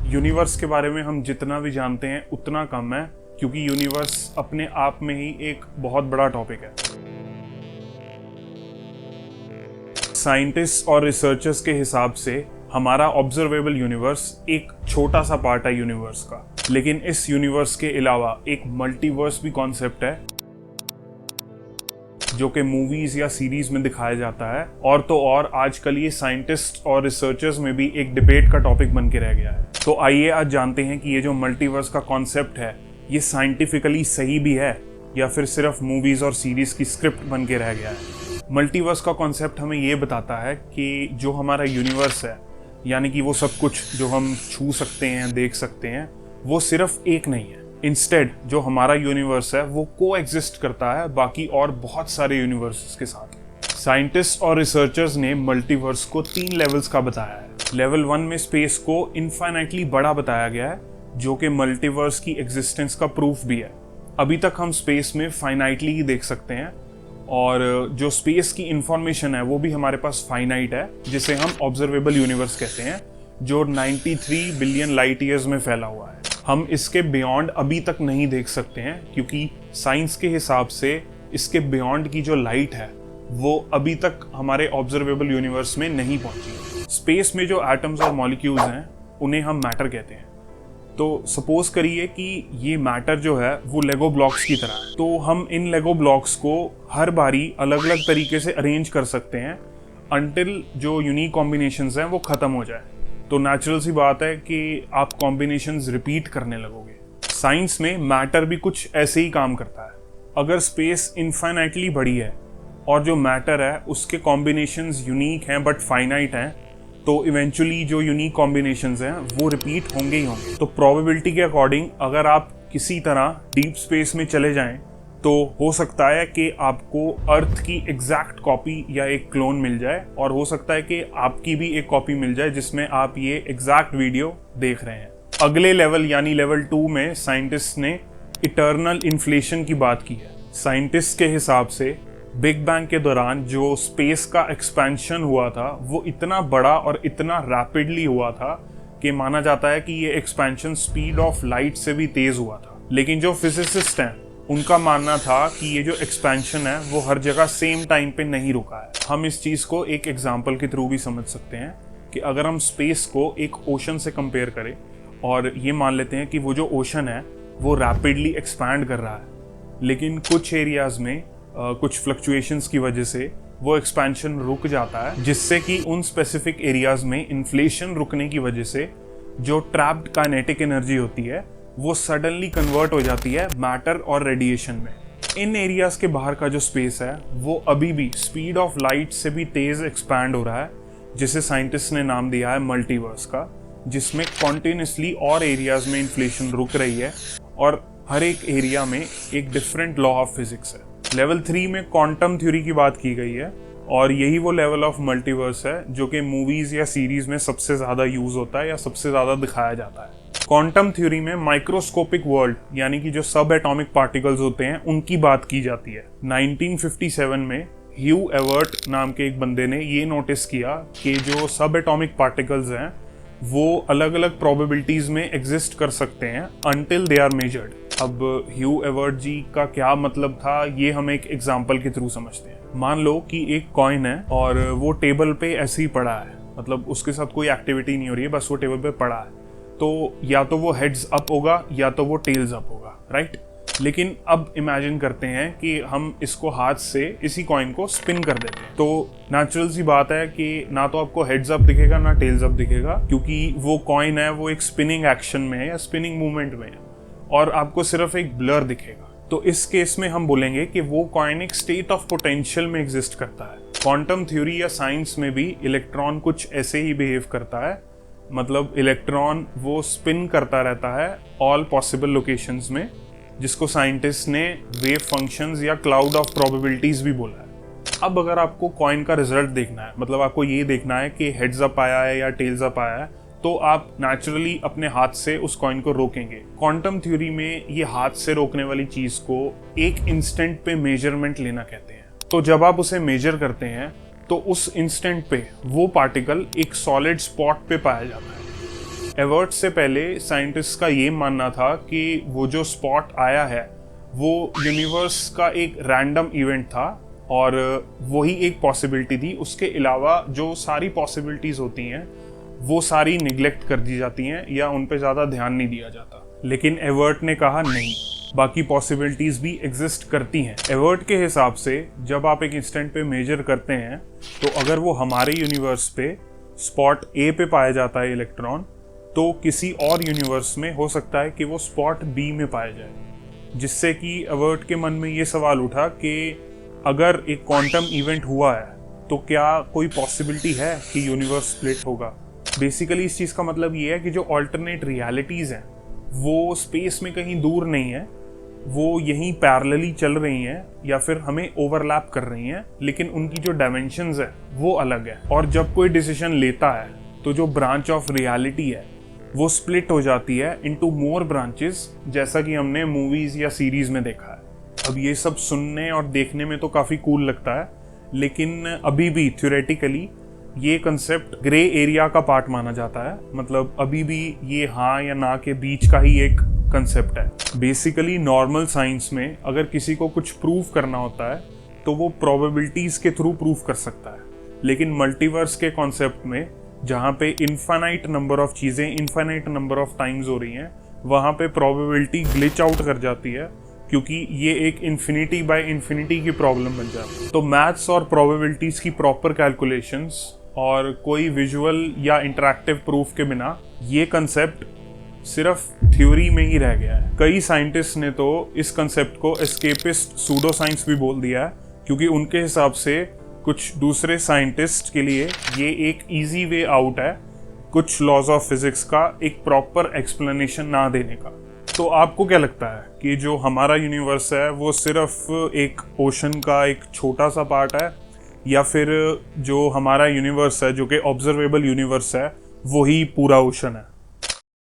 Universe के बारे में हम जितना भी जानते हैं उतना कम है, क्योंकि यूनिवर्स अपने आप में ही एक बहुत बड़ा टॉपिक है। साइंटिस्ट और रिसर्चर्स के हिसाब से हमारा ऑब्जर्वेबल यूनिवर्स एक छोटा सा पार्ट है यूनिवर्स का, लेकिन इस यूनिवर्स के अलावा एक मल्टीवर्स भी कॉन्सेप्ट है जो कि मूवीज या सीरीज में दिखाया जाता है। और तो और आजकल ये साइंटिस्ट और रिसर्चर्स में भी एक डिबेट का टॉपिक बन के रह गया है। तो आइए आज जानते हैं कि ये जो मल्टीवर्स का कॉन्सेप्ट है ये साइंटिफिकली सही भी है या फिर सिर्फ मूवीज और सीरीज की स्क्रिप्ट बन के रह गया है। मल्टीवर्स का कॉन्सेप्ट हमें ये बताता है कि जो हमारा यूनिवर्स है, यानी कि वो सब कुछ जो हम छू सकते हैं, देख सकते हैं, वो सिर्फ एक नहीं है। इंस्टेड जो हमारा यूनिवर्स है वो को एग्जिस्ट करता है बाकी और बहुत सारे यूनिवर्सेस के साथ। साइंटिस्ट और रिसर्चर्स ने मल्टीवर्स को 3 लेवल्स का बताया है। लेवल 1 में स्पेस को इनफाइनाइटली बड़ा बताया गया है, जो कि मल्टीवर्स की एग्जिस्टेंस का प्रूफ भी है। अभी तक हम स्पेस में फाइनाइटली ही देख सकते हैं, और जो स्पेस की इंफॉर्मेशन है वो भी हमारे पास फाइनाइट है, जिसे हम ऑब्जर्वेबल यूनिवर्स कहते हैं, जो 93 बिलियन लाइट ईयर्स में फैला हुआ है। हम इसके बियॉन्ड अभी तक नहीं देख सकते हैं, क्योंकि साइंस के हिसाब से इसके बियॉन्ड की जो लाइट है वो अभी तक हमारे ऑब्जर्वेबल यूनिवर्स में नहीं पहुंची। स्पेस में जो एटम्स और मॉलिक्यूल्स हैं उन्हें हम मैटर कहते हैं। तो सपोज करिए कि ये मैटर जो है वो लेगो ब्लॉक्स की तरह है, तो हम इन लेगो ब्लॉक्स को हर बारी अलग अलग तरीके से अरेंज कर सकते हैं अनटिल जो यूनिक कॉम्बिनेशंस हैं वो खत्म हो जाए। तो नेचुरल सी बात है कि आप कॉम्बिनेशंस रिपीट करने लगोगे। साइंस में मैटर भी कुछ ऐसे ही काम करता है। अगर स्पेस इनफाइनाइटली बड़ी है और जो मैटर है उसके कॉम्बिनेशंस यूनिक हैं बट फाइनाइट हैं, तो इवेंचुअली जो यूनिक कॉम्बिनेशंस हैं वो रिपीट होंगे ही होंगे। तो प्रोबेबिलिटी के अकॉर्डिंग अगर आप किसी तरह डीप स्पेस में चले जाएं तो हो सकता है कि आपको अर्थ की एग्जैक्ट कॉपी या एक क्लोन मिल जाए, और हो सकता है कि आपकी भी एक कॉपी मिल जाए जिसमें आप ये एग्जैक्ट वीडियो देख रहे हैं। अगले लेवल यानी लेवल 2 में साइंटिस्ट ने इटर्नल इन्फ्लेशन की बात की है। साइंटिस्ट के हिसाब से बिग बैंग के दौरान जो स्पेस का एक्सपेंशन हुआ था वो इतना बड़ा और इतना रैपिडली हुआ था कि माना जाता है कि ये एक्सपेंशन स्पीड ऑफ लाइट से भी तेज हुआ था। लेकिन जो फिजिसिस्ट हैं उनका मानना था कि ये जो एक्सपेंशन है वो हर जगह सेम टाइम पे नहीं रुका है। हम इस चीज़ को एक एग्जांपल के थ्रू भी समझ सकते हैं कि अगर हम स्पेस को एक ओशन से कंपेयर करें और ये मान लेते हैं कि वो जो ओशन है वो रैपिडली एक्सपैंड कर रहा है, लेकिन कुछ एरियाज में कुछ फ्लक्चुएशंस की वजह से वो एक्सपेंशन रुक जाता है, जिससे कि उन स्पेसिफिक एरियाज में इन्फ्लेशन रुकने की वजह से जो ट्रैप्ड काइनेटिक एनर्जी होती है वो सडनली कन्वर्ट हो जाती है मैटर और रेडिएशन में। इन एरियाज के बाहर का जो स्पेस है वो अभी भी स्पीड ऑफ लाइट से भी तेज एक्सपैंड हो रहा है, जिसे साइंटिस्ट ने नाम दिया है मल्टीवर्स का, जिसमें कॉन्टिन्यूसली और एरियाज में इन्फ्लेशन रुक रही है और हर एक एरिया में एक डिफरेंट लॉ ऑफ फिजिक्स है। लेवल 3 में क्वांटम थ्योरी की बात की गई है, और यही वो लेवल ऑफ मल्टीवर्स है जो कि मूवीज या सीरीज में सबसे ज्यादा यूज होता है या सबसे ज्यादा दिखाया जाता है। क्वांटम थ्योरी में माइक्रोस्कोपिक वर्ल्ड यानी कि जो सब एटॉमिक पार्टिकल्स होते हैं उनकी बात की जाती है। 1957 में ह्यू एवर्ट नाम के एक बंदे ने ये नोटिस किया कि जो सब एटॉमिक पार्टिकल्स हैं वो अलग अलग प्रोबेबिलिटीज में एग्जिस्ट कर सकते हैं अनटिल दे आर मेजर्ड। अब ह्यू एवर्ट जी का क्या मतलब था ये हम एक एग्जाम्पल के थ्रू समझते हैं। मान लो कि एक कॉइन है और वो टेबल पे ऐसे ही पड़ा है, मतलब उसके साथ कोई एक्टिविटी नहीं हो रही है, बस वो टेबल पे पड़ा है। तो या तो वो हेड्स अप होगा या तो वो टेल्स अप होगा, राइट। लेकिन अब इमेजिन करते हैं कि हम इसको हाथ से इसी कॉइन को स्पिन कर देते हैं, तो नेचुरल सी बात है कि ना तो आपको हेड्स अप दिखेगा ना टेल्स अप दिखेगा, क्योंकि वो कॉइन है वो एक स्पिनिंग एक्शन में है या स्पिनिंग मूवमेंट में है, और आपको सिर्फ एक ब्लर दिखेगा। तो इस केस में हम बोलेंगे कि वो कॉइन एक स्टेट ऑफ पोटेंशियल में एग्जिस्ट करता है। क्वांटम थ्योरी या साइंस में भी इलेक्ट्रॉन कुछ ऐसे ही बिहेव करता है, मतलब इलेक्ट्रॉन वो स्पिन करता रहता है ऑल पॉसिबल लोकेशंस में, जिसको साइंटिस्ट ने वेव फंक्शंस या क्लाउड ऑफ प्रोबेबिलिटीज भी बोला है। अब अगर आपको कॉइन का रिजल्ट देखना है, मतलब आपको ये देखना है कि हेड्स अप आया है या टेल्स अप आया है, तो आप नेचुरली अपने हाथ से उस कॉइन को रोकेंगे। क्वांटम थ्योरी में ये हाथ से रोकने वाली चीज को एक इंस्टेंट पे मेजरमेंट लेना कहते हैं। तो जब आप उसे मेजर करते हैं तो उस इंस्टेंट पे वो पार्टिकल एक सॉलिड स्पॉट पे पाया जाता है। एवर्ट से पहले साइंटिस्ट का ये मानना था कि वो जो स्पॉट आया है वो यूनिवर्स का एक रैंडम इवेंट था और वही एक पॉसिबिलिटी थी। उसके अलावा जो सारी पॉसिबिलिटीज होती हैं वो सारी निगलेक्ट कर दी जाती हैं या उन पे ज़्यादा ध्यान नहीं दिया जाता। लेकिन एवर्ट ने कहा नहीं, बाकी पॉसिबिलिटीज भी एग्जिस्ट करती हैं। एवर्ट के हिसाब से जब आप एक इंस्टेंट पे मेजर करते हैं तो अगर वो हमारे यूनिवर्स पे स्पॉट ए पे पाया जाता है इलेक्ट्रॉन, तो किसी और यूनिवर्स में हो सकता है कि वो स्पॉट बी में पाया जाए, जिससे कि एवर्ट के मन में ये सवाल उठा कि अगर एक क्वांटम इवेंट हुआ है तो क्या कोई पॉसिबिलिटी है कि यूनिवर्स स्प्लिट होगा। बेसिकली इस चीज़ का मतलब ये है कि जो ऑल्टरनेट रियलिटीज़ हैं वो स्पेस में कहीं दूर नहीं है, वो यहीं पैरेलली चल रही हैं या फिर हमें ओवरलैप कर रही हैं, लेकिन उनकी जो डायमेंशंस है वो अलग है। और जब कोई डिसीजन लेता है तो जो ब्रांच ऑफ रियलिटी है वो स्प्लिट हो जाती है इनटू मोर ब्रांचेस, जैसा कि हमने मूवीज या सीरीज में देखा है। अब ये सब सुनने और देखने में तो काफ़ी कूल लगता है, लेकिन अभी भी थ्योरेटिकली ये कंसेप्ट ग्रे एरिया का पार्ट माना जाता है। मतलब अभी भी ये हाँ या ना के बीच का ही एक कंसेप्ट है। बेसिकली नॉर्मल साइंस में अगर किसी को कुछ प्रूव करना होता है तो वो प्रोबेबिलिटीज के थ्रू प्रूव कर सकता है, लेकिन मल्टीवर्स के कॉन्सेप्ट में जहाँ पे इनफाइनाइट नंबर ऑफ चीज़ें इनफाइनाइट नंबर ऑफ टाइम्स हो रही हैं, वहाँ पे प्रोबेबिलिटी ग्लिच आउट कर जाती है, क्योंकि ये एक इन्फिनिटी बाय इन्फिनिटी की प्रॉब्लम बन जाती है। तो मैथ्स और प्रोबेबिलिटीज की प्रॉपर कैलकुलेशंस और कोई विजुअल या इंटरैक्टिव प्रूफ के बिना ये कंसेप्ट सिर्फ थ्योरी में ही रह गया है। कई साइंटिस्ट ने तो इस कंसेप्ट को एस्केपिस्ट सूडो साइंस भी बोल दिया है, क्योंकि उनके हिसाब से कुछ दूसरे साइंटिस्ट के लिए ये एक इजी वे आउट है कुछ लॉज ऑफ फिजिक्स का एक प्रॉपर एक्सप्लेनेशन ना देने का। तो आपको क्या लगता है कि जो हमारा यूनिवर्स है वो सिर्फ एक ओशन का एक छोटा सा पार्ट है, या फिर जो हमारा यूनिवर्स है जो कि ऑब्जर्वेबल यूनिवर्स है वही पूरा ओशन है?